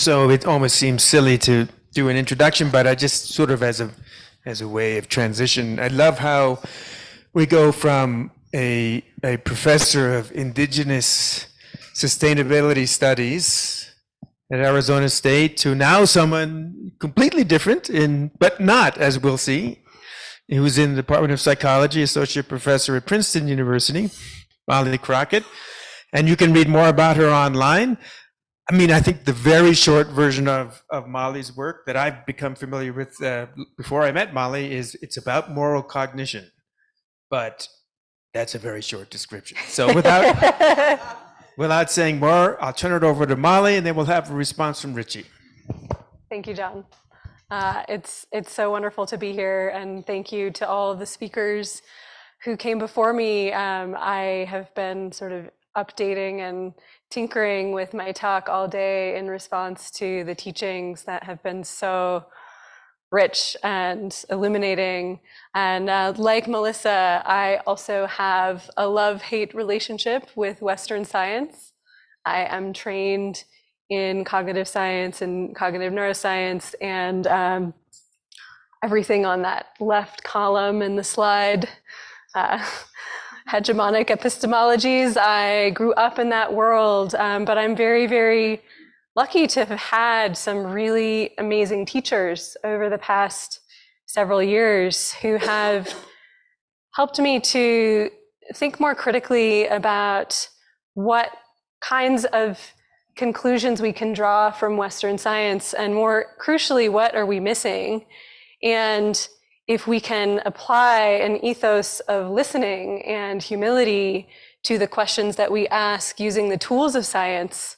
So it almost seems silly to do an introduction, but I just sort of as a way of transition, I love how we go from a professor of indigenous sustainability studies at Arizona State to now someone completely different, but not, as we'll see, who's in the Department of Psychology, associate professor at Princeton University, Molly Crockett. And you can read more about her online. I mean, I think the very short version of Molly's work that I've become familiar with before I met Molly is it's about moral cognition. But that's a very short description. So without saying more, I'll turn it over to Molly, and then we'll have a response from Richie. Thank you, John. It's so wonderful to be here, and thank you to all of the speakers who came before me. I have been sort of updating and tinkering with my talk all day in response to the teachings that have been so rich and illuminating. And like Melissa, I also have a love-hate relationship with Western science. I am trained in cognitive science and cognitive neuroscience, and everything on that left column in the slide, hegemonic epistemologies. I grew up in that world, but I'm very, very lucky to have had some really amazing teachers over the past several years who have helped me to think more critically about what kinds of conclusions we can draw from Western science, and more crucially, what are we missing? And if we can apply an ethos of listening and humility to the questions that we ask using the tools of science,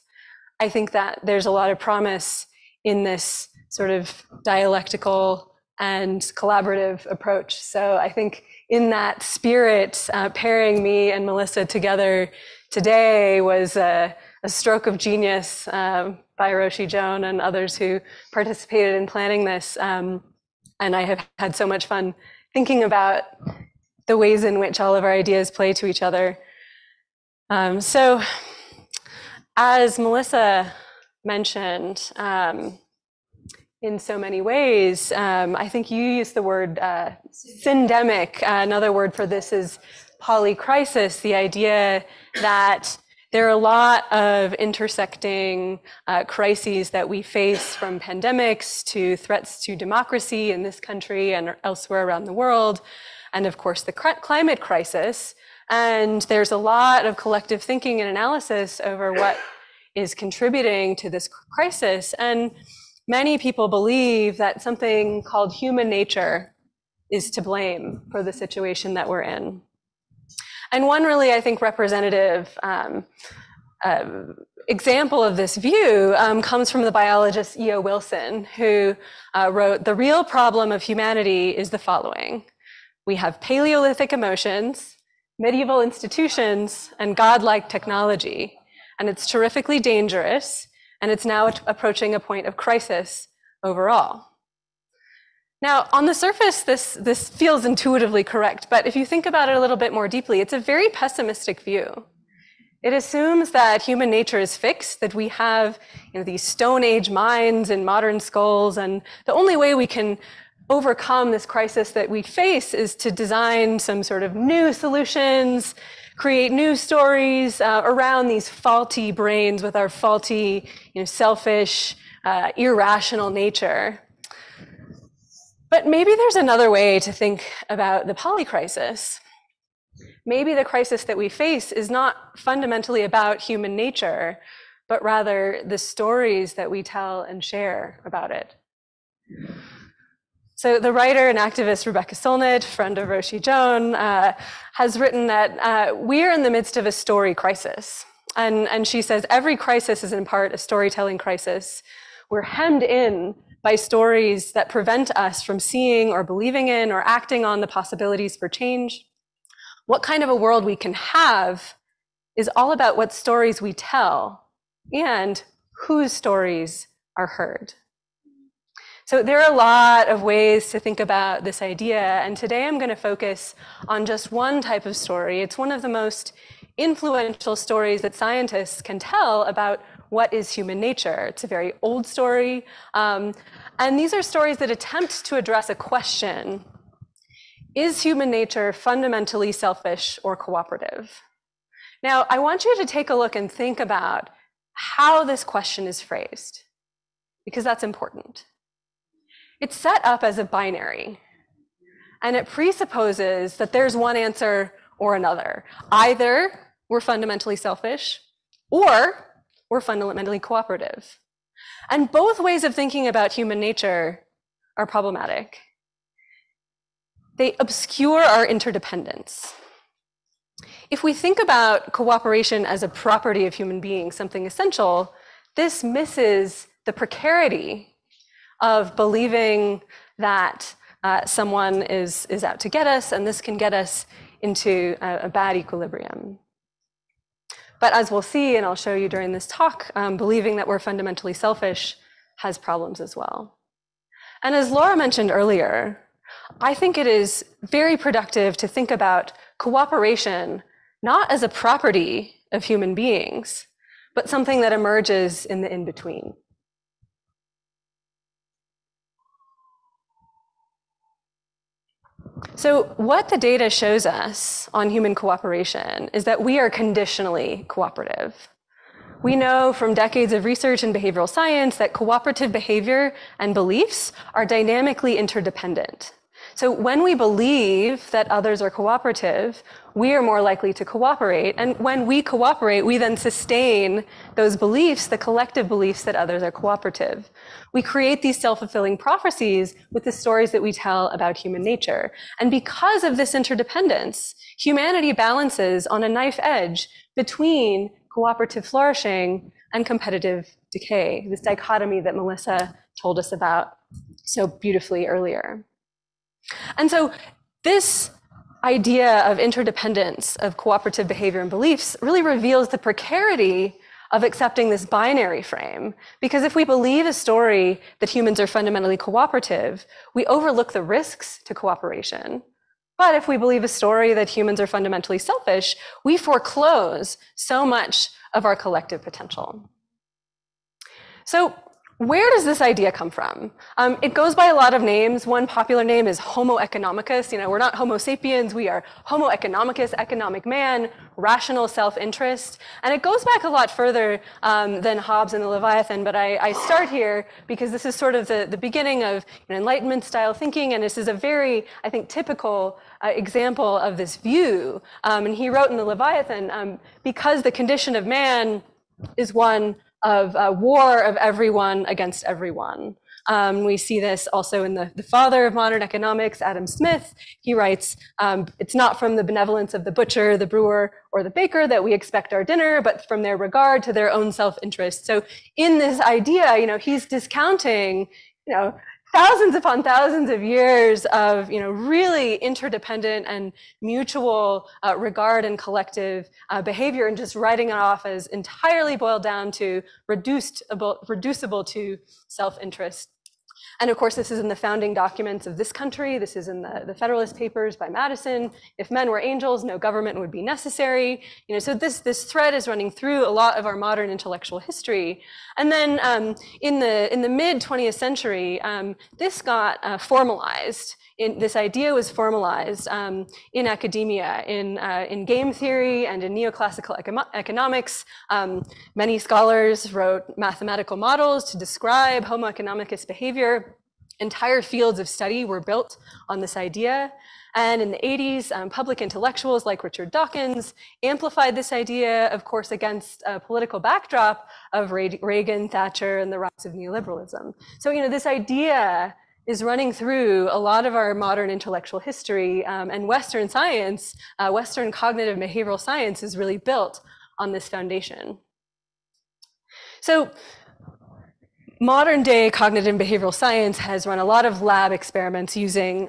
I think that there's a lot of promise in this sort of dialectical and collaborative approach. So I think in that spirit, pairing me and Melissa together today was a stroke of genius by Roshi Joan and others who participated in planning this. And I have had so much fun thinking about the ways in which all of our ideas play to each other. So as Melissa mentioned, in so many ways, I think you used the word syndemic. Another word for this is polycrisis, the idea that there are a lot of intersecting crises that we face, from pandemics to threats to democracy in this country and elsewhere around the world, and of course the climate crisis. And there's a lot of collective thinking and analysis over what is contributing to this crisis. And many people believe that something called human nature is to blame for the situation that we're in. And one really, I think, representative example of this view comes from the biologist E.O. Wilson, who wrote, "The real problem of humanity is the following. We have Paleolithic emotions, medieval institutions, and godlike technology, and it's terrifically dangerous, and it's now approaching a point of crisis overall." Now, on the surface, this feels intuitively correct, but if you think about it a little bit more deeply, it's a very pessimistic view. It assumes that human nature is fixed, that we have these Stone Age minds and modern skulls, and the only way we can overcome this crisis that we face is to design some sort of new solutions, create new stories around these faulty brains with our faulty, selfish, irrational nature. But maybe there's another way to think about the polycrisis. Maybe the crisis that we face is not fundamentally about human nature, but rather the stories that we tell and share about it. So the writer and activist Rebecca Solnit, friend of Roshi Joan, has written that we're in the midst of a story crisis. And she says, every crisis is in part a storytelling crisis. We're hemmed in by stories that prevent us from seeing or believing in or acting on the possibilities for change. What kind of a world we can have is all about what stories we tell and whose stories are heard. So there are a lot of ways to think about this idea, and today I'm going to focus on just one type of story. It's one of the most influential stories that scientists can tell about What is human nature? It's a very old story. And these are stories that attempt to address a question: is human nature fundamentally selfish or cooperative? Now, I want you to take a look and think about how this question is phrased, because that's important. It's set up as a binary, and it presupposes that there's one answer or another. Either we're fundamentally selfish, or we're fundamentally cooperative. And both ways of thinking about human nature are problematic. They obscure our interdependence. If we think about cooperation as a property of human beings, something essential, this misses the precarity of believing that someone is out to get us, and this can get us into a bad equilibrium. But as we'll see, and I'll show you during this talk, believing that we're fundamentally selfish has problems as well. And as Laura mentioned earlier, I think it is very productive to think about cooperation not as a property of human beings, but something that emerges in the in-between. So what the data shows us on human cooperation is that we are conditionally cooperative. We know from decades of research in behavioral science that cooperative behavior and beliefs are dynamically interdependent. So when we believe that others are cooperative, we are more likely to cooperate. And when we cooperate, we then sustain those beliefs, the collective beliefs that others are cooperative. We create these self-fulfilling prophecies with the stories that we tell about human nature. And because of this interdependence, humanity balances on a knife edge between cooperative flourishing and competitive decay, this dichotomy that Melissa told us about so beautifully earlier. And so this idea of interdependence of cooperative behavior and beliefs really reveals the precarity of accepting this binary frame. Because if we believe a story that humans are fundamentally cooperative, we overlook the risks to cooperation. But if we believe a story that humans are fundamentally selfish, we foreclose so much of our collective potential. So where does this idea come from? It goes by a lot of names. One popular name is Homo economicus. You know, we're not Homo sapiens, we are Homo economicus, economic man, rational self-interest. And it goes back a lot further than Hobbes and the Leviathan, but I start here because this is sort of the beginning of Enlightenment style thinking, and this is a very, I think, typical example of this view. And he wrote in the Leviathan, because the condition of man is one of war of everyone against everyone. We see this also in the father of modern economics, Adam Smith. He writes, it's not from the benevolence of the butcher, the brewer, or the baker that we expect our dinner, but from their regard to their own self-interest. So in this idea, he's discounting, thousands upon thousands of years of really interdependent and mutual regard and collective behavior, and just writing it off as entirely boiled down to reducible to self-interest. And of course, this is in the founding documents of this country. This is in the Federalist Papers by Madison. If men were angels, no government would be necessary. So this thread is running through a lot of our modern intellectual history. And then in the mid 20th century, this got formalized. This idea was formalized in academia, in game theory and in neoclassical economics. Many scholars wrote mathematical models to describe Homo economicus behavior. Entire fields of study were built on this idea. And in the 80s, public intellectuals like Richard Dawkins amplified this idea, of course, against a political backdrop of Reagan, Thatcher, and the rise of neoliberalism. So, this idea is running through a lot of our modern intellectual history, and Western science, Western cognitive behavioral science is really built on this foundation. So modern day cognitive and behavioral science has run a lot of lab experiments using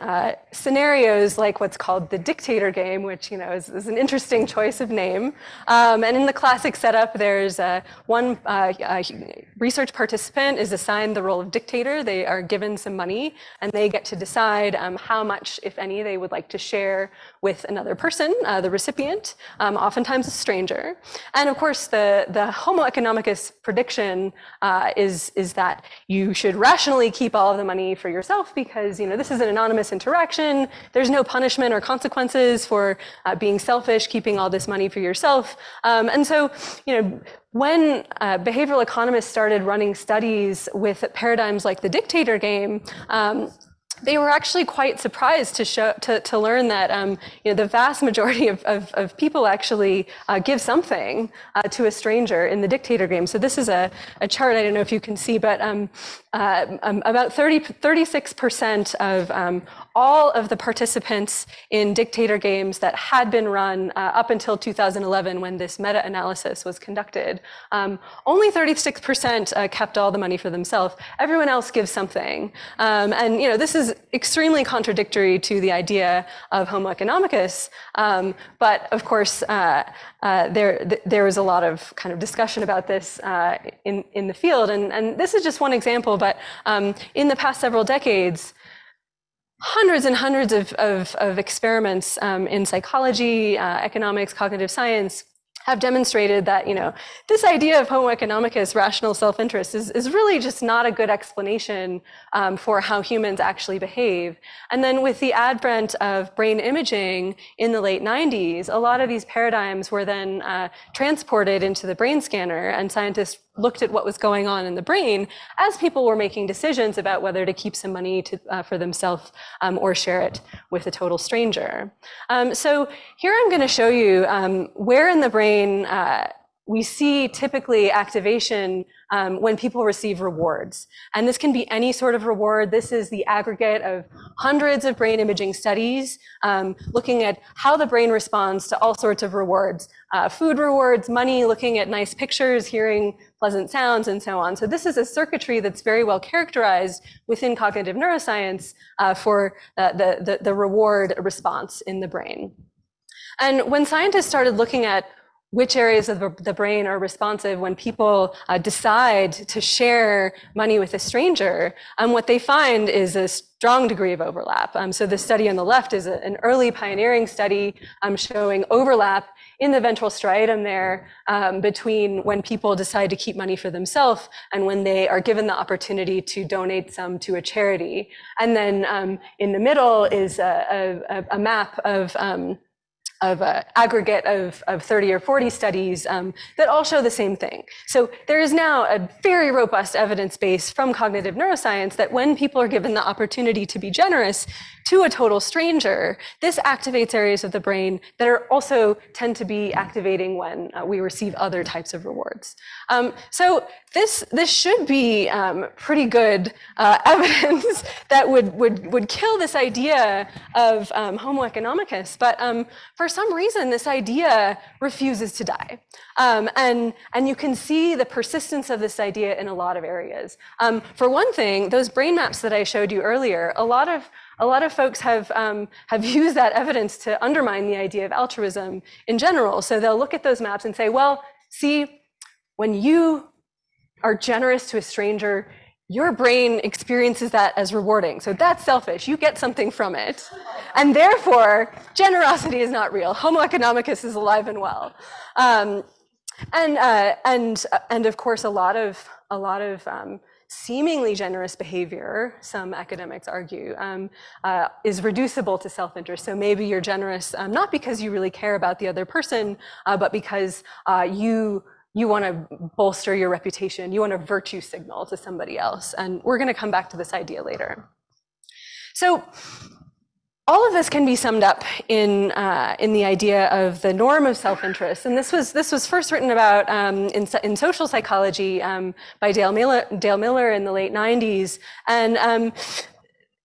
scenarios like what's called the dictator game, which is an interesting choice of name. And in the classic setup, there's one research participant is assigned the role of dictator. They are given some money, and they get to decide how much, if any, they would like to share with another person, the recipient, oftentimes a stranger. And of course, the Homo economicus prediction is that you should rationally keep all of the money for yourself because this is an anonymous interaction. There's no punishment or consequences for being selfish, keeping all this money for yourself. And so, when behavioral economists started running studies with paradigms like the dictator game, they were actually quite surprised to learn that the vast majority of people actually give something to a stranger in the dictator game. So this is a chart, I don't know if you can see, but about 36% of all of the participants in dictator games that had been run up until 2011 when this meta-analysis was conducted, only 36% kept all the money for themselves. Everyone else gives something. And this is extremely contradictory to the idea of Homo economicus. But of course, there was a lot of kind of discussion about this in the field. And this is just one example, but in the past several decades, hundreds and hundreds of experiments in psychology, economics, cognitive science have demonstrated that this idea of Homo economicus, rational self-interest, is really just not a good explanation for how humans actually behave. And then with the advent of brain imaging in the late 90s, a lot of these paradigms were then transported into the brain scanner, and scientists looked at what was going on in the brain as people were making decisions about whether to keep some money for themselves or share it with a total stranger. So here I'm going to show you where in the brain we see typically activation when people receive rewards. And this can be any sort of reward. This is the aggregate of hundreds of brain imaging studies looking at how the brain responds to all sorts of rewards. Food rewards, money, looking at nice pictures, hearing pleasant sounds, and so on. So this is a circuitry that's very well characterized within cognitive neuroscience for the reward response in the brain. And when scientists started looking at which areas of the brain are responsive when people decide to share money with a stranger, what they find is a strong degree of overlap. So the study on the left is an early pioneering study showing overlap in the ventral striatum there between when people decide to keep money for themselves and when they are given the opportunity to donate some to a charity. And then in the middle is a map of aggregate of 30 or 40 studies that all show the same thing. So there is now a very robust evidence base from cognitive neuroscience that when people are given the opportunity to be generous to a total stranger, this activates areas of the brain that are also tend to be activating when we receive other types of rewards. So this should be pretty good evidence that would kill this idea of Homo economicus. But for some reason, this idea refuses to die. And you can see the persistence of this idea in a lot of areas. For one thing, those brain maps that I showed you earlier, a lot of folks have used that evidence to undermine the idea of altruism in general. So they'll look at those maps and say, well, see, when you are generous to a stranger, your brain experiences that as rewarding. So that's selfish. You get something from it. And therefore, generosity is not real. Homo economicus is alive and well. And of course, a lot of seemingly generous behavior, some academics argue, is reducible to self-interest. So maybe you're generous not because you really care about the other person, but because you want to bolster your reputation. You want to virtue signal to somebody else. And we're going to come back to this idea later. So all of this can be summed up in the idea of the norm of self-interest. And this was first written about in social psychology by Dale Miller in the late 90s. And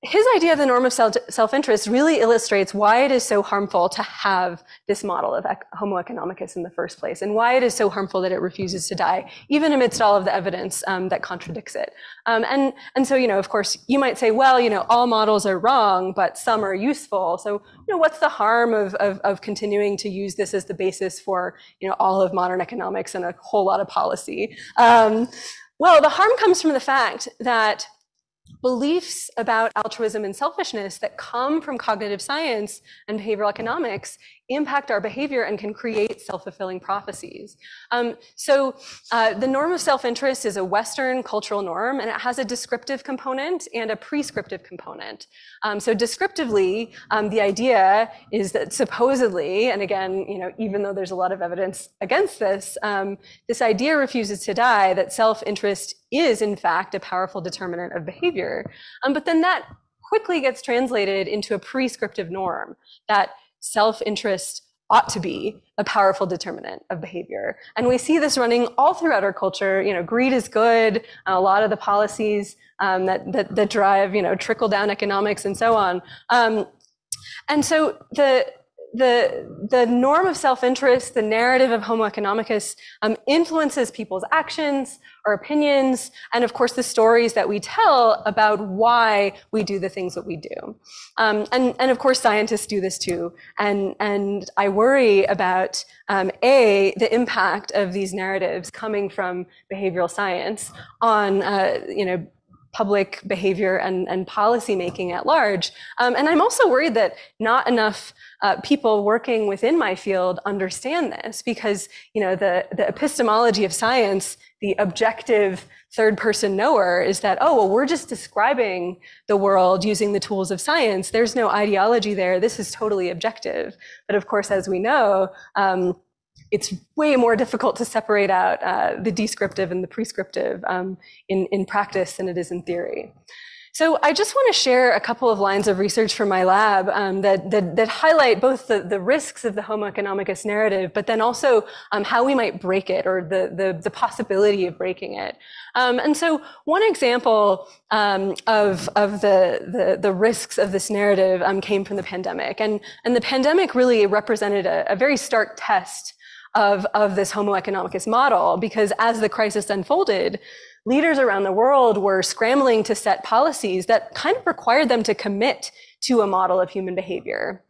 his idea of the norm of self-interest really illustrates why it is so harmful to have this model of Homo economicus in the first place, and why it is so harmful that it refuses to die, even amidst all of the evidence that contradicts it. And so, of course, you might say, well, all models are wrong, but some are useful. So, what's the harm of continuing to use this as the basis for, all of modern economics and a whole lot of policy? Well, the harm comes from the fact that beliefs about altruism and selfishness that come from cognitive science and behavioral economics impact our behavior and can create self-fulfilling prophecies. So the norm of self-interest is a Western cultural norm, and it has a descriptive component and a prescriptive component. So descriptively, the idea is that supposedly, and again, even though there's a lot of evidence against this, this idea refuses to die, that self-interest is in fact a powerful determinant of behavior. But then that quickly gets translated into a prescriptive norm, that self-interest ought to be a powerful determinant of behavior. And we see this running all throughout our culture. Greed is good. A lot of the policies that drive, trickle-down economics and so on. And so the norm of self-interest, the narrative of Homo economicus, influences people's actions or opinions, and of course the stories that we tell about why we do the things that we do. And of course scientists do this too. And I worry about the impact of these narratives coming from behavioral science on public behavior and policy making at large. And I'm also worried that not enough people working within my field understand this, because the epistemology of science, the objective third-person knower, is that, oh, well, we're just describing the world using the tools of science. There's no ideology there. This is totally objective. But of course, as we know, it's way more difficult to separate out the descriptive and the prescriptive in practice than it is in theory. So I just want to share a couple of lines of research from my lab that highlight both the risks of the Homo economicus narrative, but then also how we might break it, or the possibility of breaking it. And so one example of the risks of this narrative came from the pandemic. And the pandemic really represented a very stark test of this Homo economicus model, because as the crisis unfolded, leaders around the world were scrambling to set policies that kind of required them to commit to a model of human behavior.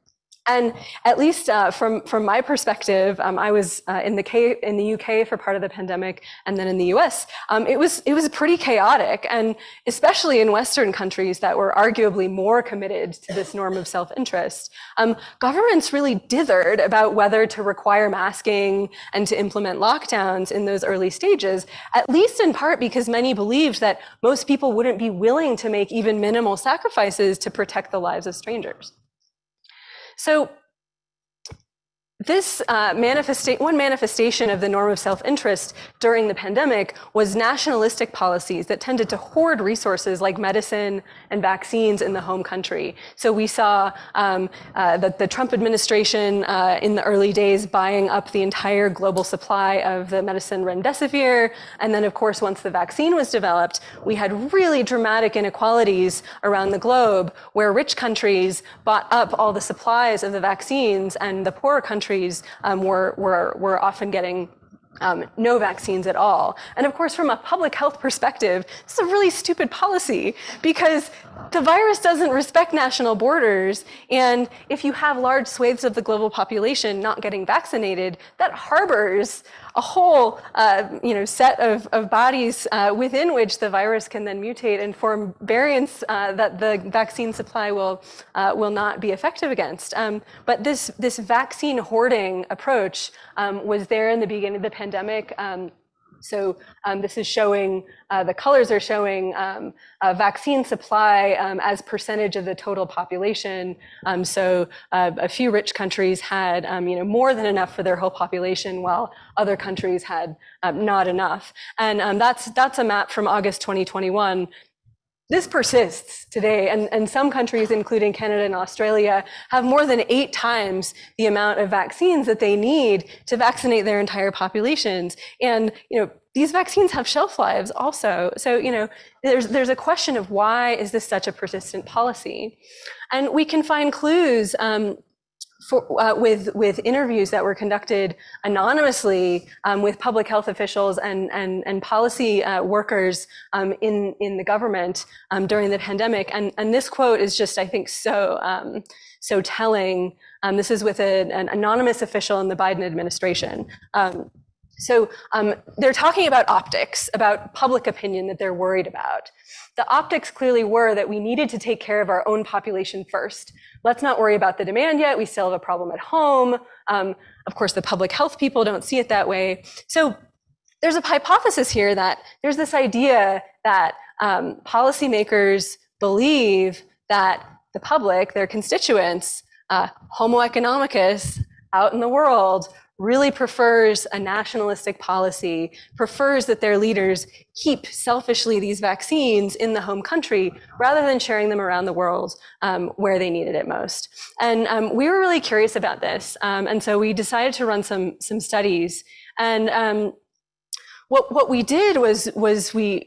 And at least from my perspective, I was in the UK for part of the pandemic, and then in the US. It was pretty chaotic, and especially in Western countries that were arguably more committed to this norm of self-interest. Governments really dithered about whether to require masking and to implement lockdowns in those early stages, at least in part because many believed that most people wouldn't be willing to make even minimal sacrifices to protect the lives of strangers. So this one manifestation of the norm of self-interest during the pandemic was nationalistic policies that tended to hoard resources like medicine and vaccines in the home country. So we saw that the Trump administration in the early days buying up the entire global supply of the medicine remdesivir. And then, of course, once the vaccine was developed, we had really dramatic inequalities around the globe, where rich countries bought up all the supplies of the vaccines, and the poorer countries were often getting no vaccines at all. And of course, from a public health perspective, this is a really stupid policy, because the virus doesn't respect national borders. And if you have large swathes of the global population not getting vaccinated, that harbors a whole set of bodies within which the virus can then mutate and form variants that the vaccine supply will not be effective against. But this vaccine hoarding approach was there in the beginning of the pandemic. So this is showing, the colors are showing vaccine supply as percentage of the total population. So a few rich countries had more than enough for their whole population, while other countries had not enough. And that's a map from August 2021. This persists today, and some countries, including Canada and Australia, have more than 8 times the amount of vaccines that they need to vaccinate their entire populations. And these vaccines have shelf lives also. So, there's a question of why is this such a persistent policy? And we can find clues with interviews that were conducted anonymously with public health officials and policy workers in the government during the pandemic. And this quote is just, I think, so telling. This is with an anonymous official in the Biden administration. So they're talking about optics, about public opinion that they're worried about. The optics clearly were that we needed to take care of our own population first. Let's not worry about the demand yet. We still have a problem at home. Of course, the public health people don't see it that way. So there's a hypothesis here that there's this idea that policymakers believe that the public, their constituents, Homo economicus out in the world, really prefers a nationalistic policy, prefers that their leaders keep selfishly these vaccines in the home country rather than sharing them around the world where they needed it most. And we were really curious about this. And so we decided to run some studies. And what we did was we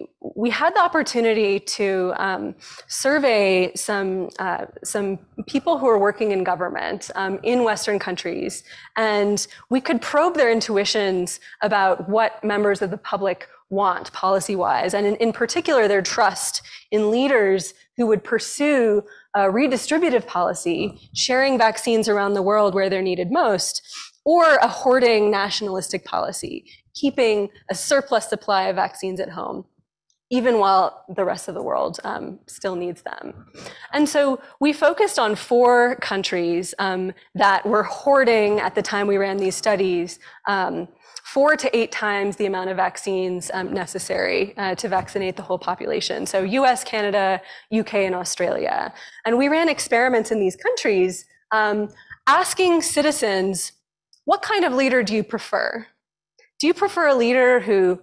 had the opportunity to survey some people who are working in government in Western countries, and we could probe their intuitions about what members of the public want policy-wise, and in particular their trust in leaders who would pursue a redistributive policy, sharing vaccines around the world where they're needed most, or a hoarding nationalistic policy, keeping a surplus supply of vaccines at home, even while the rest of the world still needs them. And so we focused on 4 countries that were hoarding, at the time we ran these studies, 4 to 8 times the amount of vaccines necessary to vaccinate the whole population. So US, Canada, UK, and Australia. And we ran experiments in these countries asking citizens, what kind of leader do you prefer? Do you prefer a leader who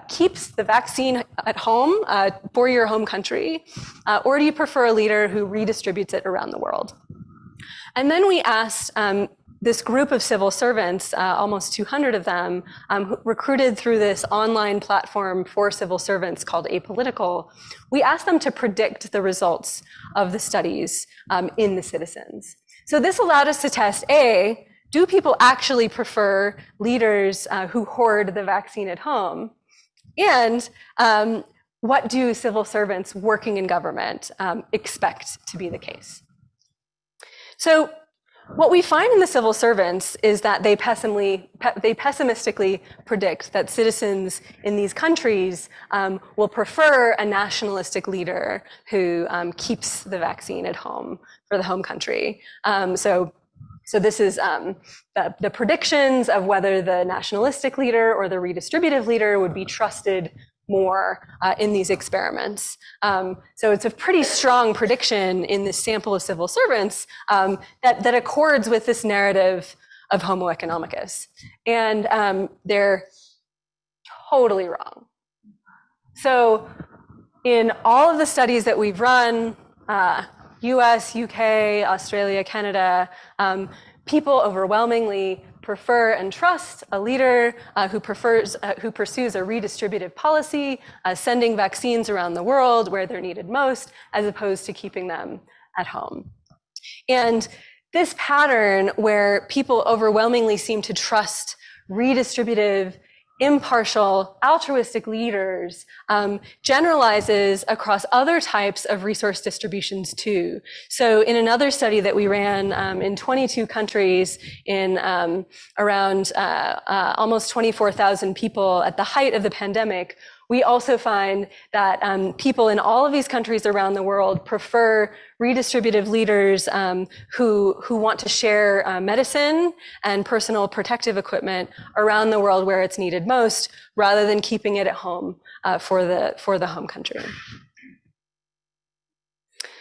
keeps the vaccine at home for your home country? Or do you prefer a leader who redistributes it around the world? And then we asked this group of civil servants, almost 200 of them, recruited through this online platform for civil servants called Apolitical. We asked them to predict the results of the studies in the citizens. So this allowed us to test, A, do people actually prefer leaders who hoard the vaccine at home? And what do civil servants working in government expect to be the case? So what we find in the civil servants is that they pessimistically predict that citizens in these countries will prefer a nationalistic leader who keeps the vaccine at home for the home country. So this is the predictions of whether the nationalistic leader or the redistributive leader would be trusted more in these experiments. So it's a pretty strong prediction in this sample of civil servants that accords with this narrative of Homo economicus. And they're totally wrong. So in all of the studies that we've run, US, UK, Australia, Canada, people overwhelmingly prefer and trust a leader who pursues a redistributive policy, sending vaccines around the world where they're needed most, as opposed to keeping them at home. And this pattern where people overwhelmingly seem to trust redistributive, impartial, altruistic leaders generalizes across other types of resource distributions too. So in another study that we ran in 22 countries in around almost 24,000 people at the height of the pandemic, we also find that people in all of these countries around the world prefer redistributive leaders who want to share medicine and personal protective equipment around the world where it's needed most, rather than keeping it at home for the home country.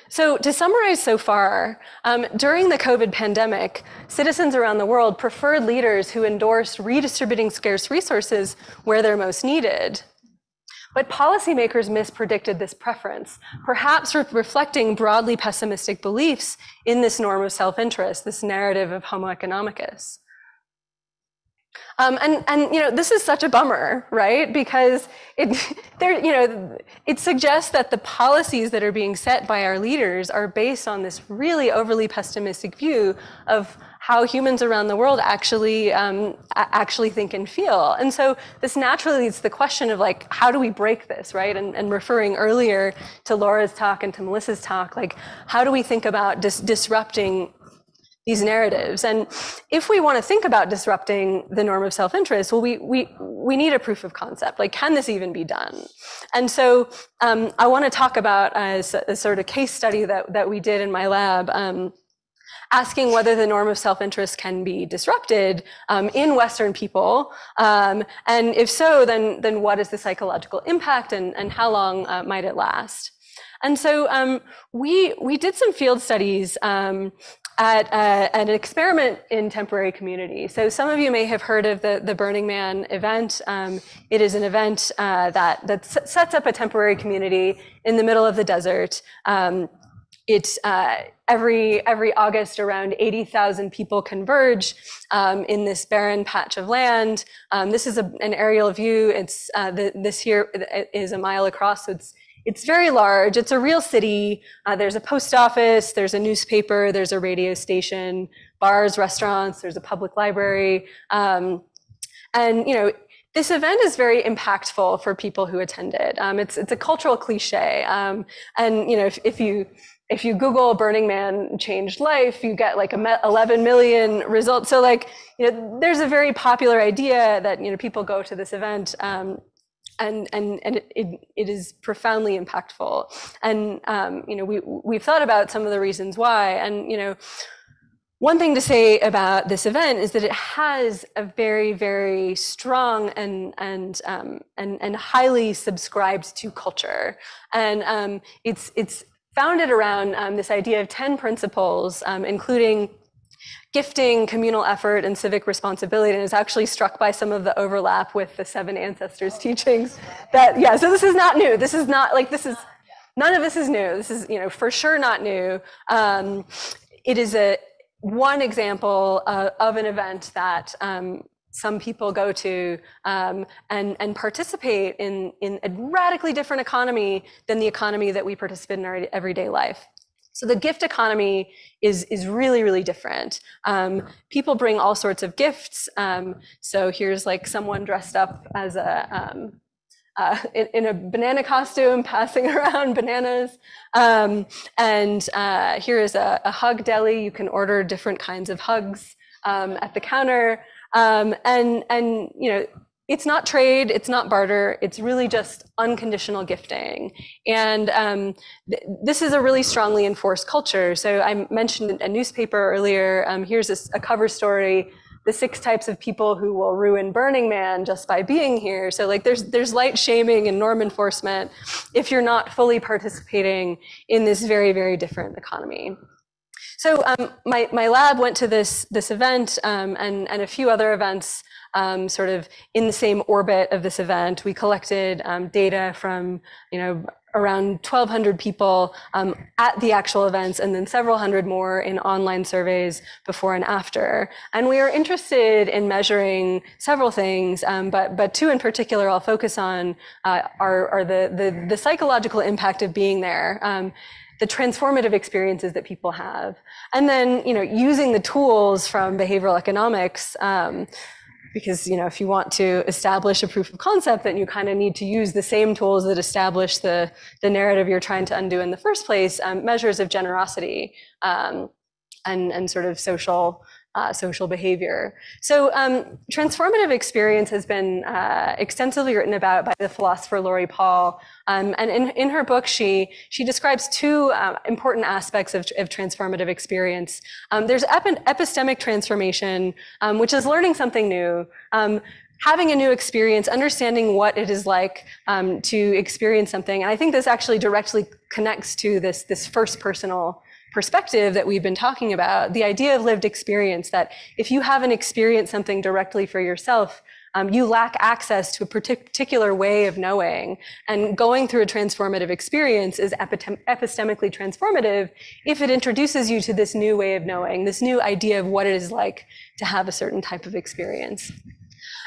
So to summarize so far, during the COVID pandemic, citizens around the world preferred leaders who endorsed redistributing scarce resources where they're most needed. But policymakers mispredicted this preference, perhaps reflecting broadly pessimistic beliefs in this norm of self-interest, this narrative of Homo economicus. And this is such a bummer, right? Because it suggests that the policies that are being set by our leaders are based on this really overly pessimistic view of how humans around the world actually think and feel. And so this naturally leads to the question of like, how do we break this, right? And referring earlier to Laura's talk and to Melissa's talk, like, how do we think about disrupting these narratives? And if we want to think about disrupting the norm of self-interest, well, we need a proof of concept. Like, can this even be done? And so I want to talk about a sort of case study that we did in my lab, asking whether the norm of self-interest can be disrupted in Western people, and if so, then what is the psychological impact, and how long might it last? And so we did some field studies at an experiment in temporary community. So some of you may have heard of the Burning Man event. It is an event that sets up a temporary community in the middle of the desert. It's every August, around 80,000 people converge in this barren patch of land. This is an aerial view. It's this here is a mile across, so it's very large. It's a real city. There's a post office, there's a newspaper, there's a radio station, bars, restaurants, there's a public library. And this event is very impactful for people who attend it. It's a cultural cliche. And if you Google Burning Man changed life, you get like 11 million results. So there's a very popular idea that people go to this event, and it is profoundly impactful. And we've thought about some of the reasons why. And one thing to say about this event is that it has a very, very strong and highly subscribed to culture, and it's founded around this idea of 10 principles, including gifting, communal effort, and civic responsibility, and is actually struck by some of the overlap with the 7 Ancestors teachings. So this is not new. This is not none of this is new. This is for sure not new. It is one example of an event that some people go to and participate in a radically different economy than the economy that we participate in our everyday life. So the gift economy is really, really different. People bring all sorts of gifts. So here's like someone dressed up as in a banana costume, passing around bananas. And here is a hug deli. You can order different kinds of hugs at the counter. And it's not trade, it's not barter, it's really just unconditional gifting. And this is a really strongly enforced culture. So I mentioned a newspaper earlier. Here's a cover story, the 6 types of people who will ruin Burning Man just by being here. So there's light shaming and norm enforcement if you're not fully participating in this very, very different economy. So my lab went to this event and a few other events sort of in the same orbit of this event. We collected data from around 1,200 people at the actual events, and then several hundred more in online surveys before and after. And we are interested in measuring several things, but 2 in particular I'll focus on are the psychological impact of being there. The transformative experiences that people have, and then using the tools from behavioral economics, because if you want to establish a proof of concept, then you kind of need to use the same tools that establish the narrative you're trying to undo in the first place, measures of generosity and sort of social behavior. So transformative experience has been extensively written about by the philosopher Laurie Paul. And in her book, she describes 2 important aspects of transformative experience. There's epistemic transformation, which is learning something new, having a new experience, understanding what it is like to experience something. And I think this actually directly connects to this first personal perspective that we've been talking about, the idea of lived experience, that if you haven't experienced something directly for yourself, you lack access to a particular way of knowing. And going through a transformative experience is epistemically transformative if it introduces you to this new way of knowing, this new idea of what it is like to have a certain type of experience.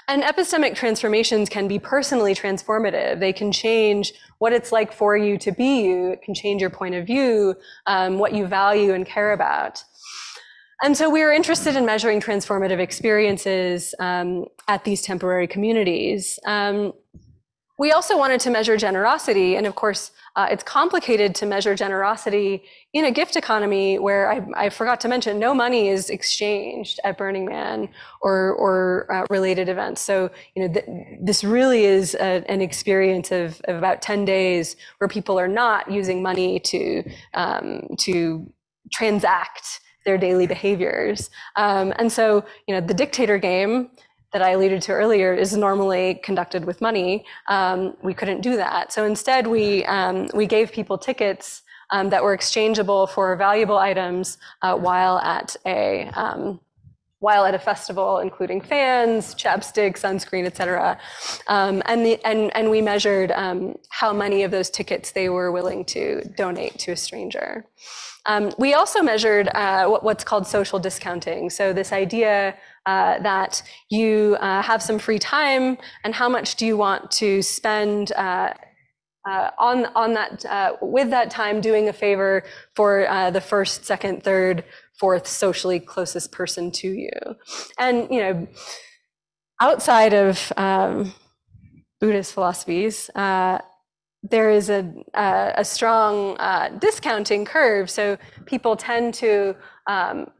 And epistemic transformations can be personally transformative. They can change what it's like for you to be you. It can change your point of view, what you value and care about. And so we were interested in measuring transformative experiences at these temporary communities. We also wanted to measure generosity. And of course, it's complicated to measure generosity in a gift economy where I forgot to mention, no money is exchanged at Burning Man or related events. So, this really is an experience of about 10 days where people are not using money to transact their daily behaviors. And so, the dictator game that I alluded to earlier is normally conducted with money. We couldn't do that. So instead we gave people tickets that were exchangeable for valuable items while at a festival, including fans, chapstick, sunscreen, etc. And we measured how many of those tickets they were willing to donate to a stranger. We also measured what's called social discounting. So this idea that you have some free time, and how much do you want to spend on that with that time doing a favor for the first, second, third, fourth socially closest person to you. And outside of Buddhist philosophies, there is a strong discounting curve. So people tend to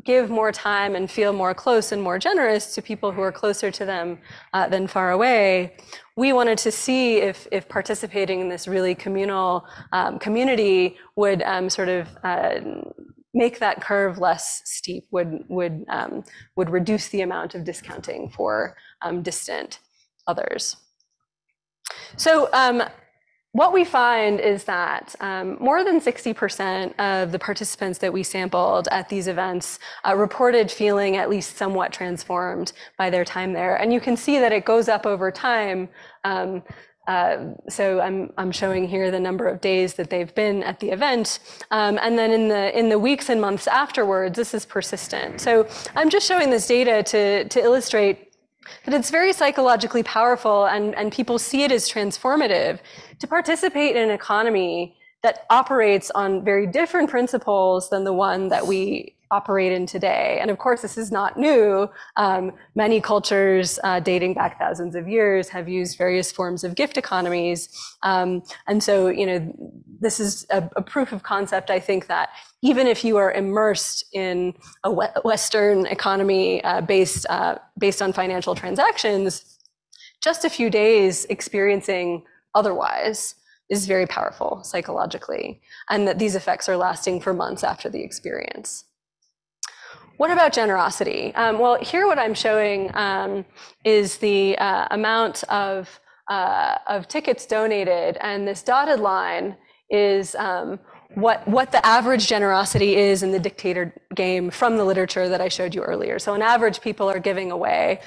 give more time and feel more close and more generous to people who are closer to them than far away. We wanted to see if participating in this really communal community would sort of make that curve less steep, would reduce the amount of discounting for distant others. So what we find is that more than 60% of the participants that we sampled at these events reported feeling at least somewhat transformed by their time there. And you can see that it goes up over time. So I'm showing here the number of days that they've been at the event. And then in the weeks and months afterwards, this is persistent. So I'm just showing this data to illustrate that it's very psychologically powerful, and people see it as transformative to participate in an economy that operates on very different principles than the one that we operate in today. And of course, this is not new. Many cultures dating back thousands of years have used various forms of gift economies. And so, this is a proof of concept, I think, that even if you are immersed in a Western economy based on financial transactions, just a few days experiencing otherwise is very powerful psychologically, and that these effects are lasting for months after the experience. What about generosity? Well, here what I'm showing is the amount of tickets donated, and this dotted line is what the average generosity is in the dictator game from the literature that I showed you earlier. So on average, people are giving away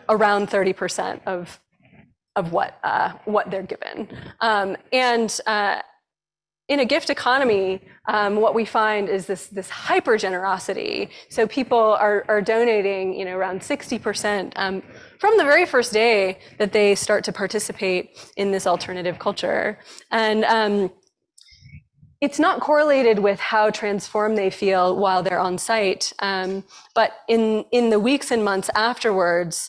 around 30% of what they're given. In a gift economy, what we find is this hyper generosity. So people are donating, around 60% from the very first day that they start to participate in this alternative culture. And it's not correlated with how transformed they feel while they're on site, but in the weeks and months afterwards,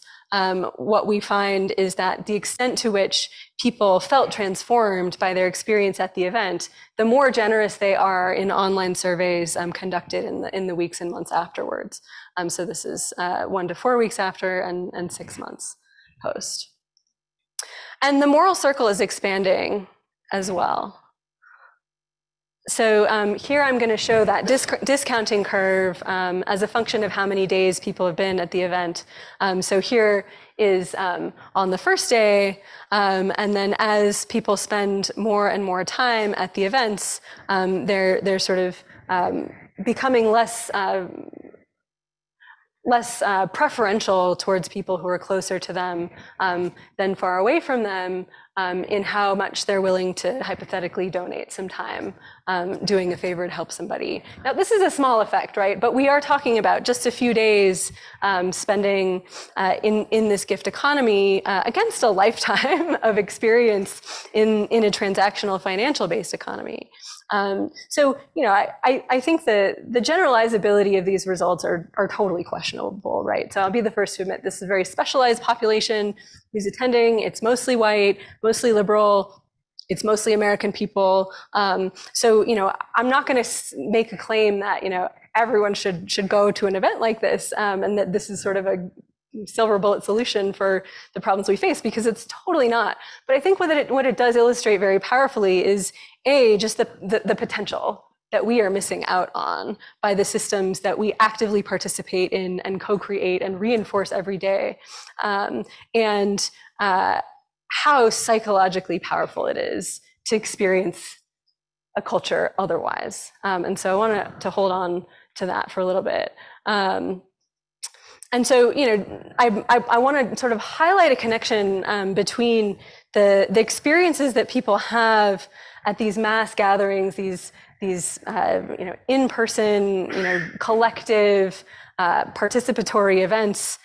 what we find is that the extent to which people felt transformed by their experience at the event, the more generous they are in online surveys conducted in the weeks and months afterwards. So this is 1 to 4 weeks after and 6 months post. And the moral circle is expanding as well. So here I'm going to show that discounting curve as a function of how many days people have been at the event. So here is on the first day, and then as people spend more and more time at the events, they're sort of becoming less preferential towards people who are closer to them than far away from them. in how much they're willing to hypothetically donate some time doing a favor to help somebody. Now, this is a small effect, right? But we are talking about just a few days spending in this gift economy against a lifetime of experience in a transactional financial-based economy. So, I think the generalizability of these results are totally questionable, right? So I'll be the first to admit this is a very specialized population who's attending. It's mostly white, mostly liberal. It's mostly American people. So, I'm not going to make a claim that, everyone should go to an event like this, and that this is sort of a silver bullet solution for the problems we face, because it's totally not. But I think what it does illustrate very powerfully is just the potential that we are missing out on by the systems that we actively participate in and co-create and reinforce every day, and how psychologically powerful it is to experience a culture otherwise. And so I want to hold on to that for a little bit. And so, I want to sort of highlight a connection between the experiences that people have at these mass gatherings, these in-person, collective, participatory events,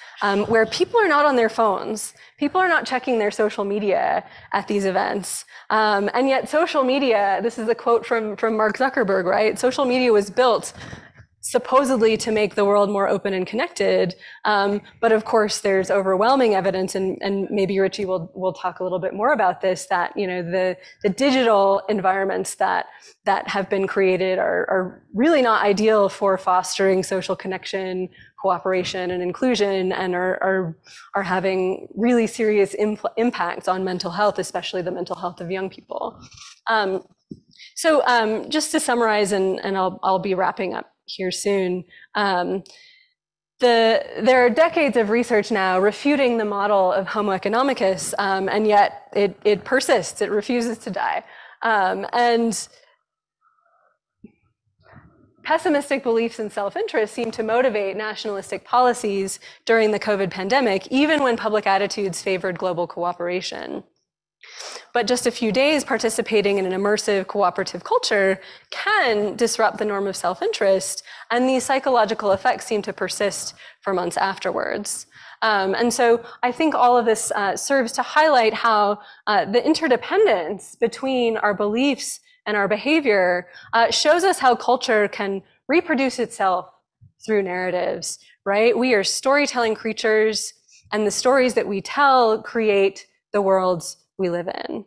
where people are not on their phones. People are not checking their social media at these events. And yet social media, this is a quote from Mark Zuckerberg, right? Social media was built supposedly to make the world more open and connected. But of course, there's overwhelming evidence, and maybe Richie will talk a little bit more about this, that, the digital environments that have been created are really not ideal for fostering social connection, cooperation, and inclusion, and are having really serious impacts on mental health, especially the mental health of young people. So just to summarize, and I'll be wrapping up here soon. There are decades of research now refuting the model of Homo economicus, and yet it persists. It refuses to die. And pessimistic beliefs in self-interest seem to motivate nationalistic policies during the COVID pandemic, even when public attitudes favored global cooperation. But just a few days participating in an immersive cooperative culture can disrupt the norm of self-interest, and these psychological effects seem to persist for months afterwards. And so I think all of this serves to highlight how the interdependence between our beliefs and our behavior shows us how culture can reproduce itself through narratives, right? We are storytelling creatures, and the stories that we tell create the worlds we live in.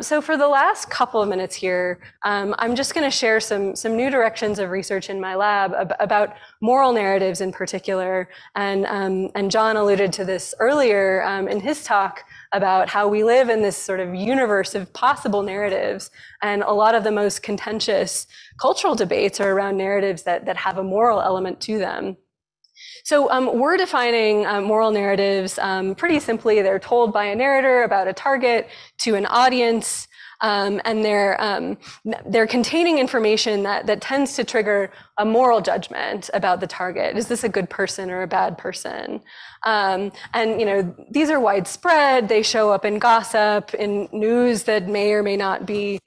So for the last couple of minutes here, I'm just going to share some new directions of research in my lab about moral narratives in particular. And John alluded to this earlier in his talk about how we live in this sort of universe of possible narratives. And a lot of the most contentious cultural debates are around narratives that have a moral element to them. So we're defining moral narratives pretty simply. They're told by a narrator about a target to an audience, and they're containing information that tends to trigger a moral judgment about the target. Is this a good person or a bad person? And these are widespread. They show up in gossip, in news that may or may not be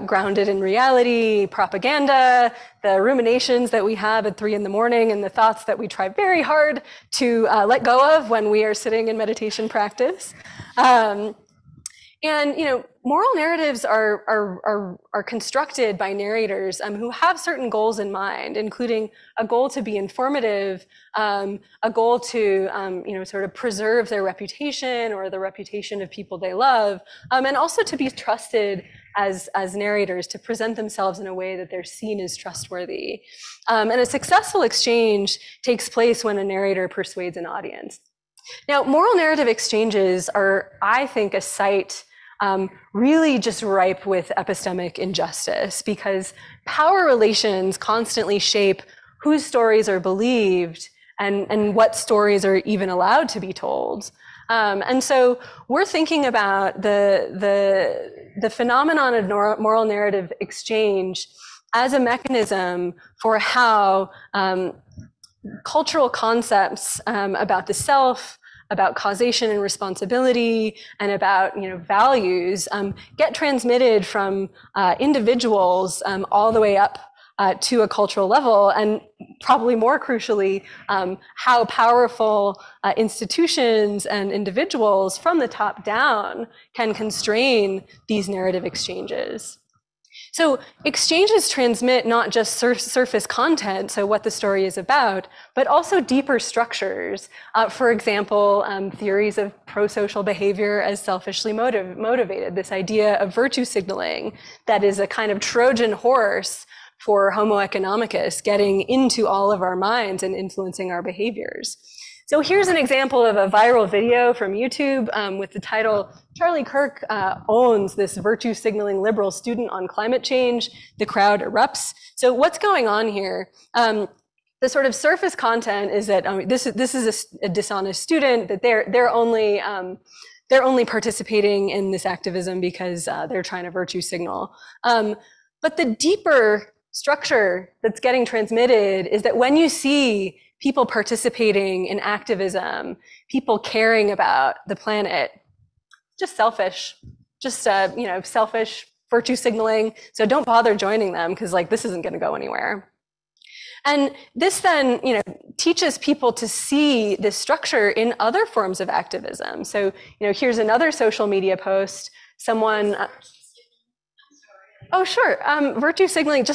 grounded in reality, propaganda, the ruminations that we have at 3 a.m, and the thoughts that we try very hard to let go of when we are sitting in meditation practice. And moral narratives are constructed by narrators who have certain goals in mind, including a goal to be informative, a goal to sort of preserve their reputation or the reputation of people they love, and also to be trusted as narrators, to present themselves in a way that they're seen as trustworthy. And a successful exchange takes place when a narrator persuades an audience. Now, moral narrative exchanges are, I think, a site really just ripe with epistemic injustice, because power relations constantly shape whose stories are believed and what stories are even allowed to be told. And so we're thinking about the phenomenon of moral narrative exchange as a mechanism for how cultural concepts about the self, about causation and responsibility and about values get transmitted from individuals all the way up to a cultural level, and probably more crucially, how powerful institutions and individuals from the top down can constrain these narrative exchanges. So exchanges transmit not just surface content, so what the story is about, but also deeper structures. For example, theories of pro-social behavior as selfishly motivated, this idea of virtue signaling that is a kind of Trojan horse for Homo economicus getting into all of our minds and influencing our behaviors. So here's an example of a viral video from YouTube with the title, "Charlie Kirk owns this virtue signaling liberal student on climate change. The crowd erupts." So what's going on here? The sort of surface content is that this is a dishonest student, that they're only participating in this activism because they're trying to virtue signal. But the deeper structure that's getting transmitted is that when you see people participating in activism, people caring about the planet, just selfish, selfish virtue signaling. So don't bother joining them because this isn't going to go anywhere. And this then, teaches people to see this structure in other forms of activism. So, here's another social media post. Someone. Oh, sure. Virtue signaling,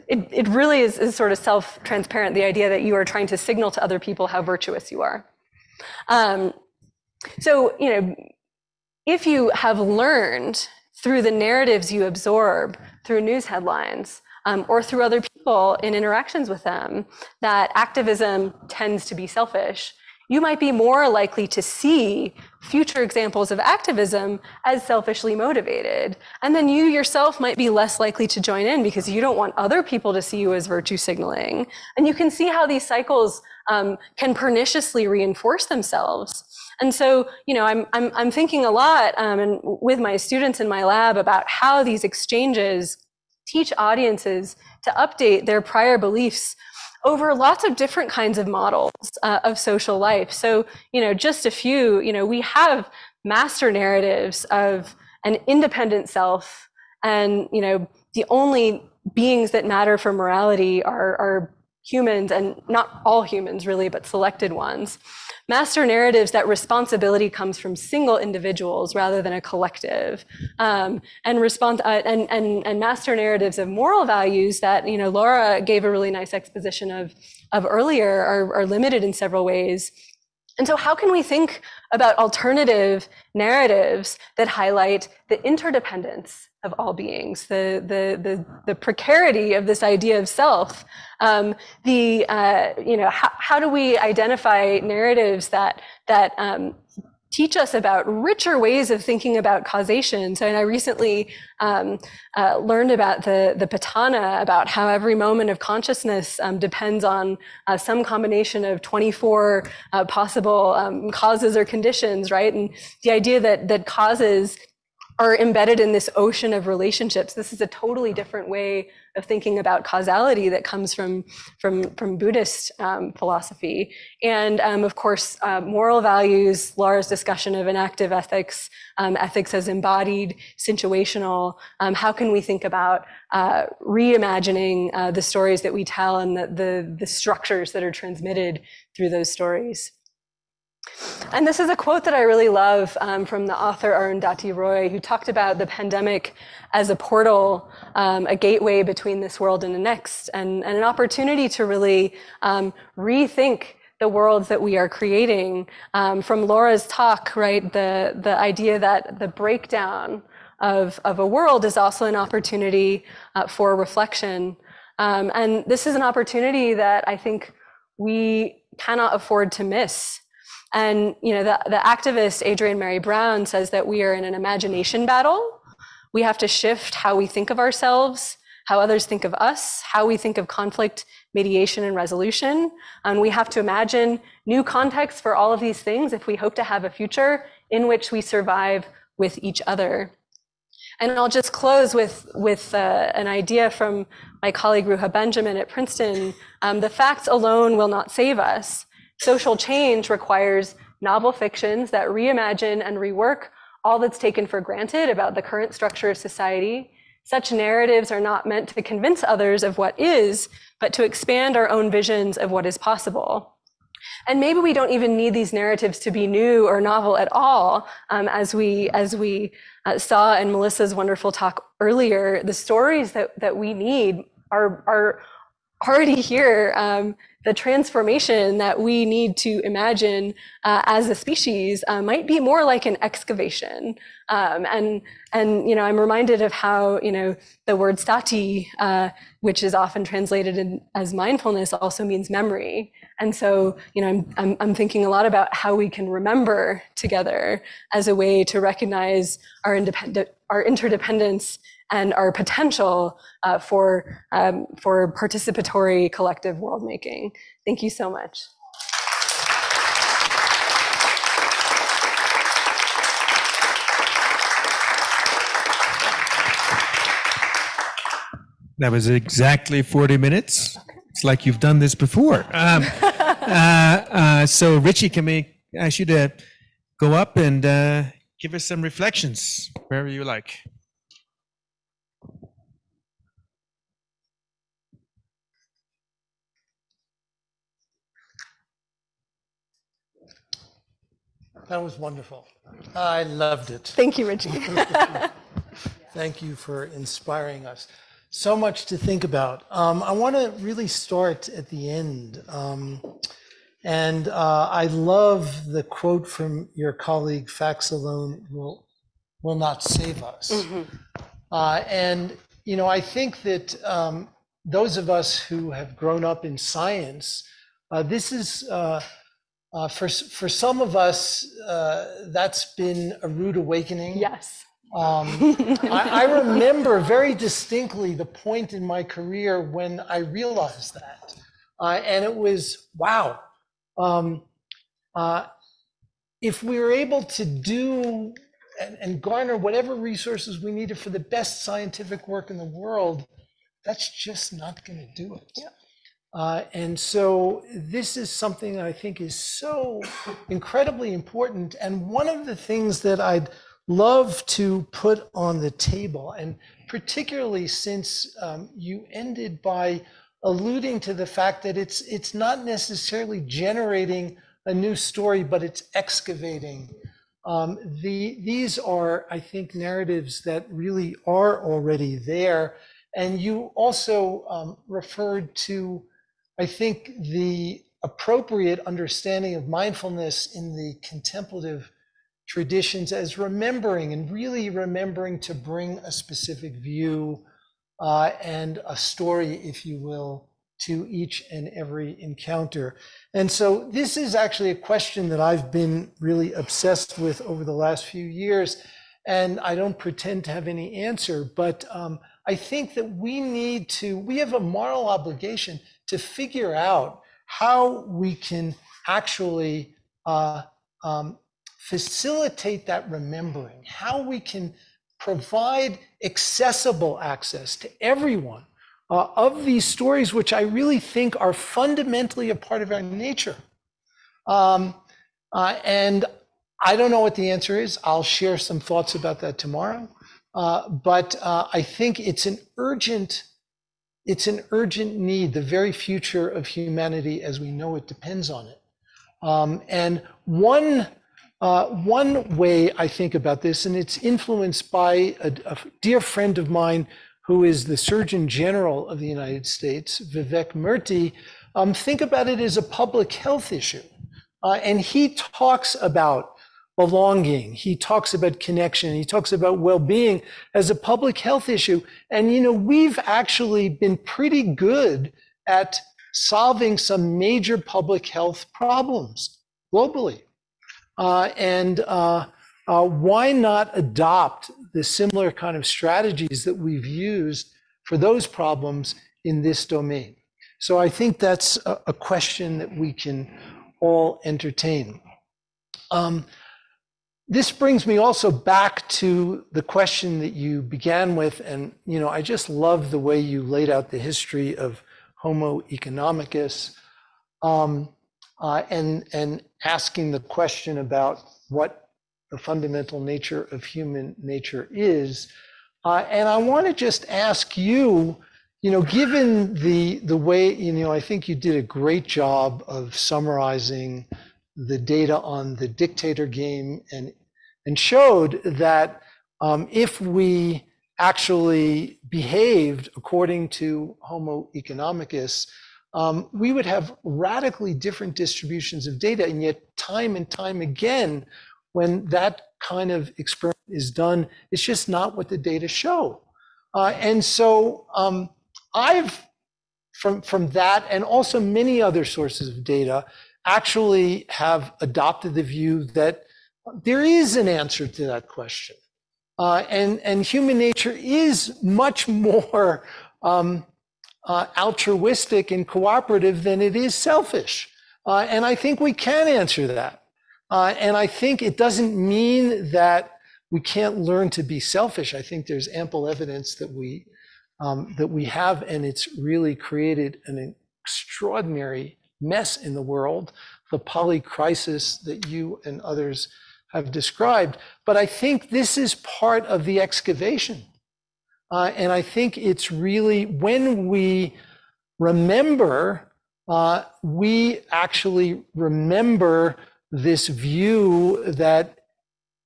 it really is sort of self-transparent, the idea that you are trying to signal to other people how virtuous you are. So, if you have learned through the narratives you absorb, through news headlines, or through other people in interactions with them, that activism tends to be selfish, you might be more likely to see future examples of activism as selfishly motivated. And then you yourself might be less likely to join in because you don't want other people to see you as virtue signaling. And you can see how these cycles can perniciously reinforce themselves. And so, I'm thinking a lot and with my students in my lab about how these exchanges teach audiences to update their prior beliefs over lots of different kinds of models of social life. So, just a few, we have master narratives of an independent self, and, the only beings that matter for morality are humans, and not all humans really, but selected ones. Master narratives that responsibility comes from single individuals rather than a collective, and master narratives of moral values that Laura gave a really nice exposition of earlier are limited in several ways. And so how can we think about alternative narratives that highlight the interdependence of all beings, the precarity of this idea of self? How do we identify narratives that teach us about richer ways of thinking about causation? So, and I recently learned about the Patana, about how every moment of consciousness depends on some combination of 24 possible causes or conditions, right? And the idea that causes are embedded in this ocean of relationships. This is a totally different way of thinking about causality that comes from Buddhist philosophy. And of course, moral values, Laura's discussion of enactive ethics, ethics as embodied, situational. How can we think about reimagining the stories that we tell and the structures that are transmitted through those stories? And this is a quote that I really love from the author Arundhati Roy, who talked about the pandemic as a portal, a gateway between this world and the next, and an opportunity to really rethink the worlds that we are creating. From Laura's talk, right, the idea that the breakdown of a world is also an opportunity for reflection. And this is an opportunity that I think we cannot afford to miss. And the activist Adrienne Mary Brown says that we are in an imagination battle. We have to shift how we think of ourselves, how others think of us, how we think of conflict, mediation, and resolution. And we have to imagine new contexts for all of these things if we hope to have a future in which we survive with each other. And I'll just close with an idea from my colleague Ruha Benjamin at Princeton. The facts alone will not save us. Social change requires novel fictions that reimagine and rework all that's taken for granted about the current structure of society. Such narratives are not meant to convince others of what is, but to expand our own visions of what is possible. And maybe we don't even need these narratives to be new or novel at all. As we saw in Melissa's wonderful talk earlier, the stories that we need are already here. The transformation that we need to imagine as a species might be more like an excavation. And I'm reminded of how the word sati, which is often translated as mindfulness, also means memory. And so I'm thinking a lot about how we can remember together as a way to recognize our interdependence and our potential for participatory collective world making. Thank you so much. That was exactly 40 minutes. It's like you've done this before. So Richie, can we ask you to go up and give us some reflections, wherever you like. That was wonderful. I loved it. Thank you, Richie. Thank you for inspiring us. So much to think about. I want to really start at the end. I love the quote from your colleague, facts alone will not save us. Mm-hmm. I think that those of us who have grown up in science, this is, for some of us, that's been a rude awakening. Yes. I remember very distinctly the point in my career when I realized that. And it was, wow. If we were able to do and garner whatever resources we needed for the best scientific work in the world, that's just not going to do it. Yeah. And so this is something I think is so incredibly important. And one of the things that I'd love to put on the table, and particularly since you ended by alluding to the fact that it's not necessarily generating a new story, but it's excavating. These are, I think, narratives that really are already there. And you also referred to, I think, the appropriate understanding of mindfulness in the contemplative traditions as remembering and really remembering to bring a specific view and a story, if you will, to each and every encounter. And so this is actually a question that I've been really obsessed with over the last few years, and I don't pretend to have any answer, but I think that we have a moral obligation to figure out how we can actually facilitate that remembering, how we can provide accessible access to everyone of these stories, which I really think are fundamentally a part of our nature. And I don't know what the answer is. I'll share some thoughts about that tomorrow. But I think it's an urgent need. The very future of humanity as we know it depends on it. And one way I think about this, and it's influenced by a dear friend of mine who is the Surgeon General of the United States, Vivek Murthy, think about it as a public health issue. And he talks about belonging, he talks about connection, he talks about well-being as a public health issue. And we've actually been pretty good at solving some major public health problems globally. Why not adopt the similar kind of strategies that we've used for those problems in this domain? So I think that's a question that we can all entertain. This brings me also back to the question that you began with, and I just love the way you laid out the history of Homo economicus. and asking the question about what the fundamental nature of human nature is. And I want to just ask you, given the way, I think you did a great job of summarizing the data on the dictator game and showed that if we actually behaved according to Homo economicus, we would have radically different distributions of data. And yet time and time again, when that kind of experiment is done, it's just not what the data show. And so I've, from that and also many other sources of data, actually have adopted the view that there is an answer to that question. And human nature is much more altruistic and cooperative than it is selfish. And I think we can answer that. And I think it doesn't mean that we can't learn to be selfish. I think there's ample evidence that we have, and it's really created an extraordinary mess in the world, the polycrisis that you and others have described. But I think this is part of the excavation. And I think it's really when we remember, we actually remember this view that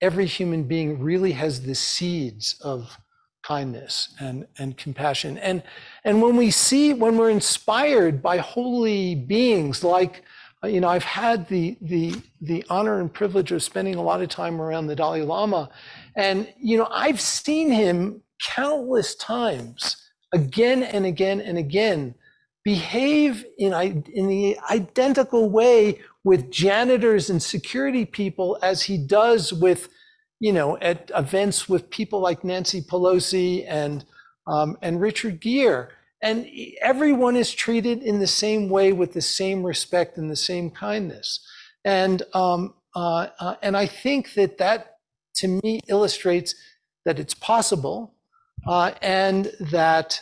every human being really has the seeds of kindness and compassion. And when we're inspired by holy beings like, I've had the honor and privilege of spending a lot of time around the Dalai Lama. And, I've seen him countless times, again and again and again, behave in the identical way with janitors and security people as he does with, at events with people like Nancy Pelosi and Richard Gere. And everyone is treated in the same way with the same respect and the same kindness. And I think that to me illustrates that it's possible, and that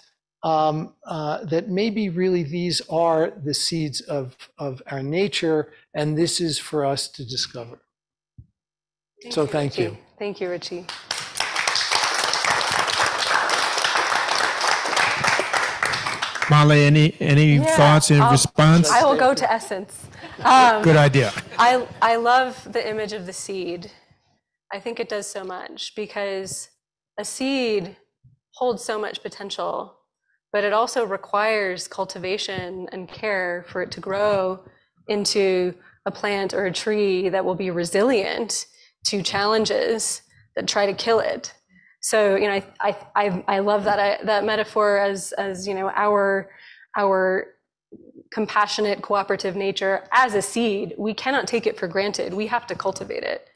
maybe really these are the seeds of our nature, and this is for us to discover. Thank you. Thank you, Richie. Molly, any thoughts in response? I will go to essence. Good idea. I love the image of the seed. I think it does so much, because a seed holds so much potential, but it also requires cultivation and care for it to grow into a plant or a tree that will be resilient to challenges that try to kill it. So, I love that metaphor as our compassionate, cooperative nature as a seed. We cannot take it for granted. We have to cultivate it.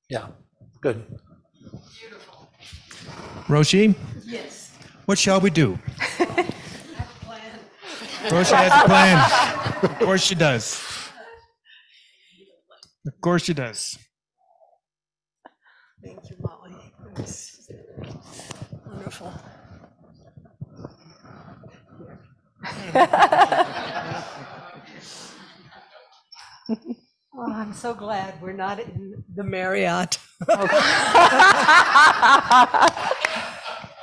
Yeah, good. Beautiful. Roshi? Yes. What shall we do? I have a plan. Roshi has a plan. Of course she does. Of course she does. Thank you, Molly. This is wonderful. Oh, I'm so glad we're not in the Marriott.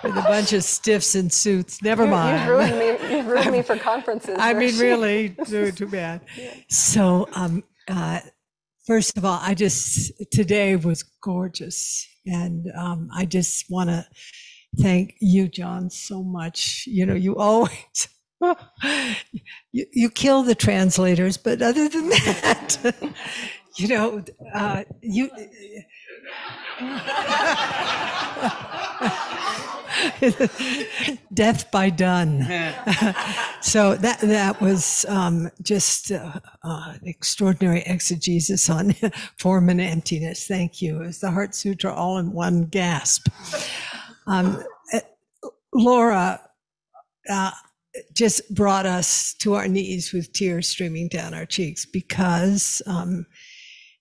With a bunch of stiffs in suits. Never mind. You've ruined me for conferences. I mean, really, too bad. Yeah. So, first of all, today was gorgeous. And I just want to thank you, John, so much. You always, you kill the translators, but other than that, death by done. So that was just extraordinary exegesis on form and emptiness. Thank you. It was the Heart Sutra all in one gasp. Laura just brought us to our knees with tears streaming down our cheeks, because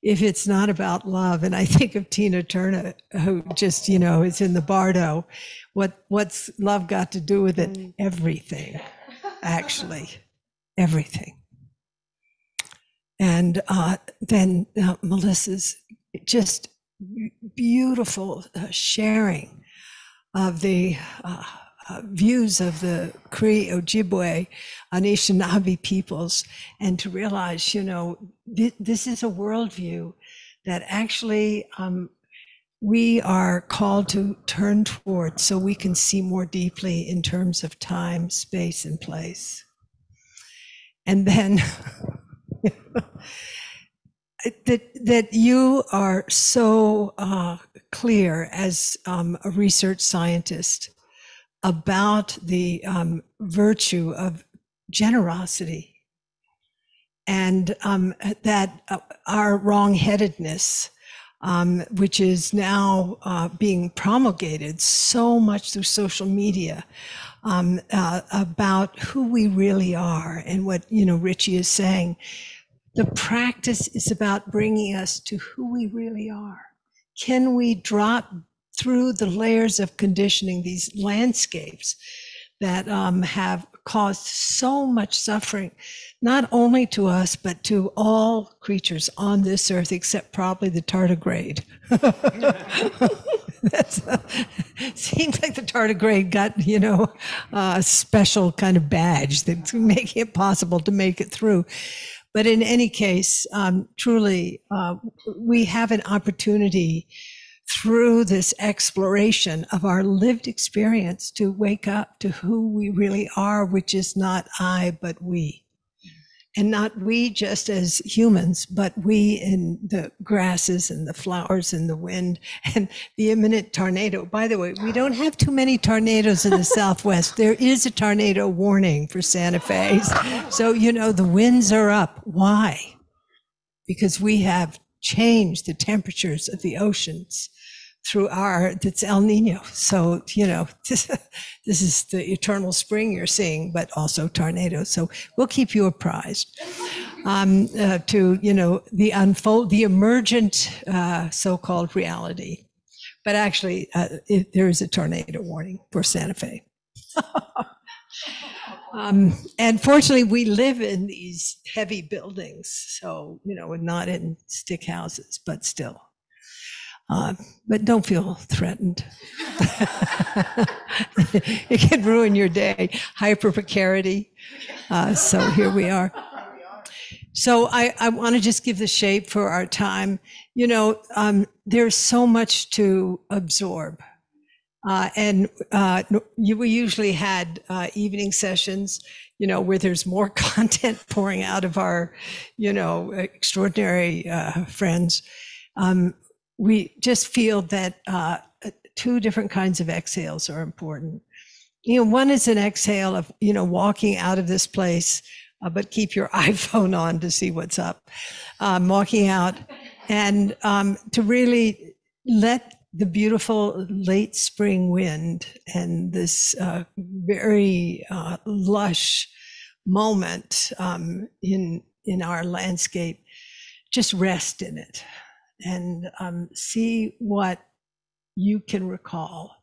if it's not about love, and I think of Tina Turner, who just, is in the bardo, what's love got to do with it? Everything, actually, everything. And then Melissa's just beautiful sharing of the views of the Cree, Ojibwe, Anishinaabe peoples, and to realize, this is a worldview that actually we are called to turn toward so we can see more deeply in terms of time, space, and place. And then that you are so clear as a research scientist about the virtue of generosity, and that our wrongheadedness, which is now being promulgated so much through social media, about who we really are, and what Richie is saying. The practice is about bringing us to who we really are. Can we drop through the layers of conditioning, these landscapes that have caused so much suffering, not only to us, but to all creatures on this earth, except probably the tardigrade. Seems like the tardigrade got, a special kind of badge that's making it possible to make it through. But in any case, truly, we have an opportunity through this exploration of our lived experience to wake up to who we really are, which is not I, but we. And not we just as humans, but we in the grasses and the flowers and the wind and the imminent tornado. By the way, we don't have too many tornadoes in the Southwest. There is a tornado warning for Santa Fe. So, the winds are up. Why? Because we have changed the temperatures of the oceans through it's El Nino. So, this is the eternal spring you're seeing, but also tornadoes. So we'll keep you apprised to, the emergent so-called reality. But actually, there is a tornado warning for Santa Fe. And fortunately, we live in these heavy buildings. So, not in stick houses, but still. But don't feel threatened. It can ruin your day. Hyper precarity. So here we are. So I want to just give the shape for our time. There's so much to absorb. And we usually had evening sessions, where there's more content pouring out of our, extraordinary friends. We just feel that two different kinds of exhales are important. One is an exhale of, walking out of this place, but keep your iPhone on to see what's up. Walking out and to really let the beautiful late spring wind and this very lush moment in our landscape, just rest in it. And see what you can recall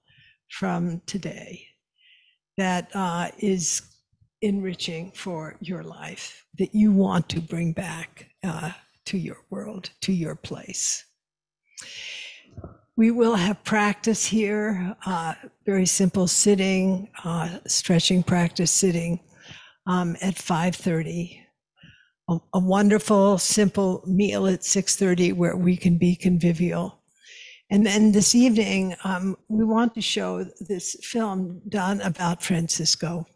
from today that is enriching for your life, that you want to bring back to your world, to your place. We will have practice here, very simple sitting, stretching practice sitting at 5:30. A wonderful, simple meal at 6:30 where we can be convivial. And then this evening, we want to show this film done about Francisco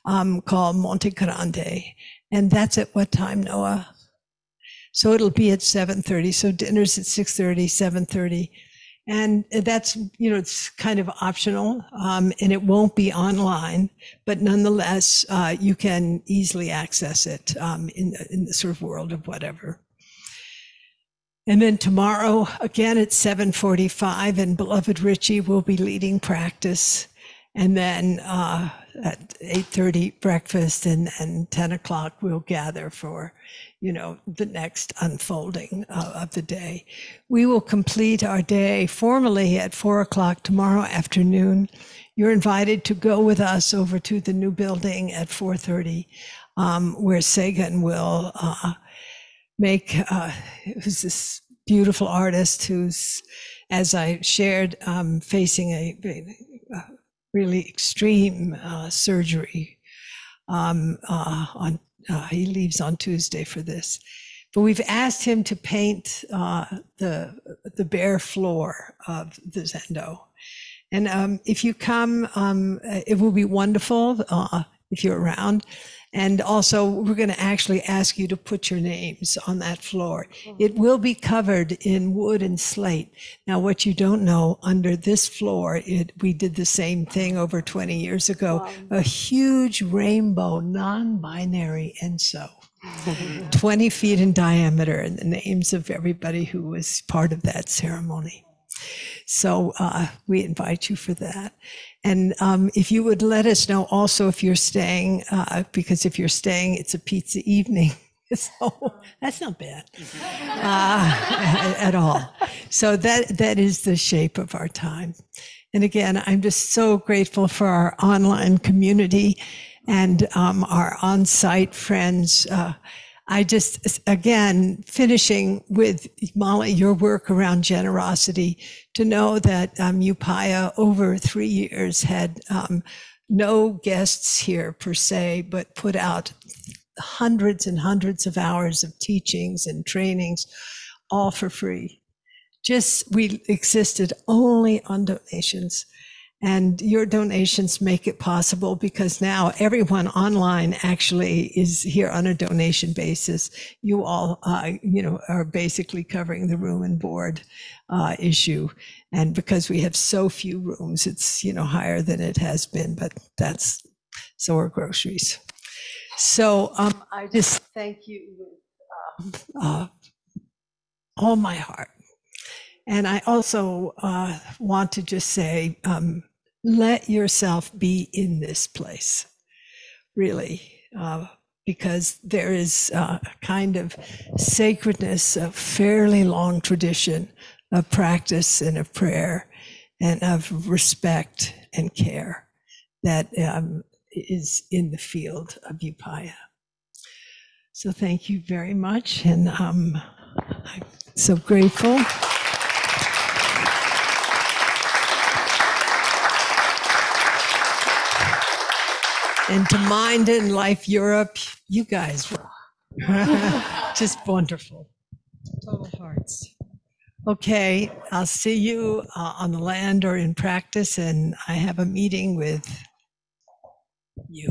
called Monte Grande. And that's at what time, Noah? So it'll be at 7:30. So dinner's at 6:30, 7:30. And that's, it's kind of optional, and it won't be online, but nonetheless, you can easily access it in the sort of world of whatever. And then tomorrow, again at 7:45, and beloved Richie will be leading practice. And then at 8:30, breakfast, and 10 o'clock, we'll gather for the next unfolding of the day. We will complete our day formally at 4 o'clock tomorrow afternoon. You're invited to go with us over to the new building at 4:30, where Sagan will who's this beautiful artist who's, as I shared, facing a really extreme surgery. He leaves on Tuesday for this. But we've asked him to paint the bare floor of the Zendo. And if you come, it will be wonderful if you're around. And also, we're going to actually ask you to put your names on that floor. It will be covered in wood and slate. Now, what you don't know, under this floor, we did the same thing over 20 years ago, a huge rainbow, non-binary Enso. 20 feet in diameter, and the names of everybody who was part of that ceremony. So we invite you for that. And if you would let us know also if you're staying, because if you're staying, it's a pizza evening. So that's not bad at all. So that is the shape of our time. And again, I'm just so grateful for our online community and our on-site friends. I just, again, finishing with Molly, your work around generosity, to know that Upaya over 3 years had no guests here per se, but put out hundreds and hundreds of hours of teachings and trainings, all for free. We existed only on donations. And your donations make it possible, because now everyone online actually is here on a donation basis. You all, are basically covering the room and board issue. And because we have so few rooms, it's, higher than it has been, but so are groceries. So I just thank you with all my heart. And I also want to just say, let yourself be in this place, really, because there is a kind of sacredness, a fairly long tradition of practice and of prayer and of respect and care that is in the field of Upaya. So thank you very much, and I'm so grateful. And to Mind and Life Europe, you guys were just wonderful. Total hearts. Okay, I'll see you on the land or in practice, and I have a meeting with you.